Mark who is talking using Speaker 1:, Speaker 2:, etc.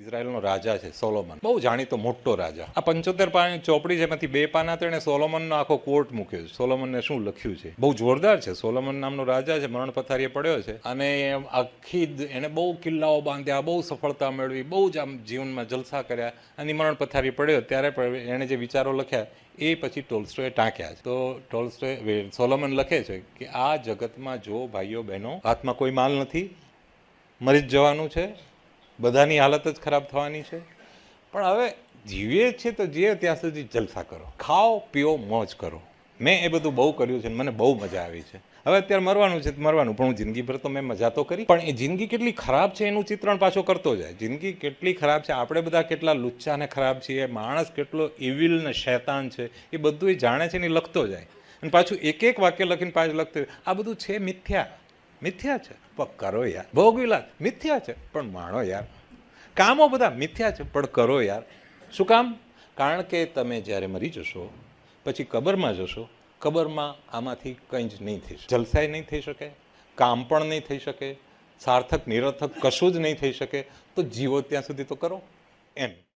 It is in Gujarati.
Speaker 1: ઇઝરાયલનો રાજા છે સોલોમન, બહુ જાણીતો મોટો રાજા. આ 75 પાનાની ચોપડી છે, એમાંથી 2 પાના તો એણે સોલોમનનો આખો કોર્ટ મૂક્યો છે. સોલોમનને શું લખ્યું છે, બહુ જોરદાર છે. સોલોમન નામનો રાજા છે, મરણ પથારીએ પડ્યો છે, અને આખી એને બહુ કિલ્લાઓ બાંધ્યા, બહુ સફળતા મેળવી, બહુ જ આમ જીવનમાં જલસા કર્યા, અને મરણ પથારી પડ્યો ત્યારે એણે જે વિચારો લખ્યા એ પછી ટોલ્સ્ટોએ ટાંક્યા છે. તો સોલોમન લખે છે કે આ જગતમાં જો ભાઈઓ બહેનો હાથમાં કોઈ માલ નથી, મરી જ જવાનું છે, બધાની હાલત જ ખરાબ થવાની છે, પણ હવે જીવીએ છીએ તો જીવે ત્યાં સુધી જલસા કરો, ખાઓ પીઓ મોજ કરો. મેં એ બધું બહુ કર્યું છે, મને બહુ મજા આવી છે. હવે અત્યારે મરવાનું છે મરવાનું, પણ હું જિંદગીભર તો મેં મજા તો કરી. પણ એ જિંદગી કેટલી ખરાબ છે એનું ચિત્રણ પાછો કરતો જાય. જિંદગી કેટલી ખરાબ છે, આપણે બધા કેટલા લુચ્ચા ને ખરાબ છીએ, માણસ કેટલો ઇવિલ ને શૈતાન છે, એ બધું એ જાણે છે ને એ લખતો જાય. અને પાછું એક એક વાક્ય લખીને પાછું લખતો, આ બધું છે મિથ્યા, મિથ્યા છે, પણ કરો યાર. ભોગવીલા મિથ્યા છે, પણ માણો યાર. કામો બધા મિથ્યા છે, પણ કરો યાર. શું કામ? કારણ કે તમે જ્યારે મરી જશો પછી કબરમાં જશો, કબરમાં આમાંથી કંઈ જ નહીં થઈ શકે. જલસાય નહીં થઈ શકે, કામ પણ નહીં થઈ શકે, સાર્થક નિરર્થક કશું જ નહીં થઈ શકે. તો જીવો ત્યાં સુધી તો કરો એમ.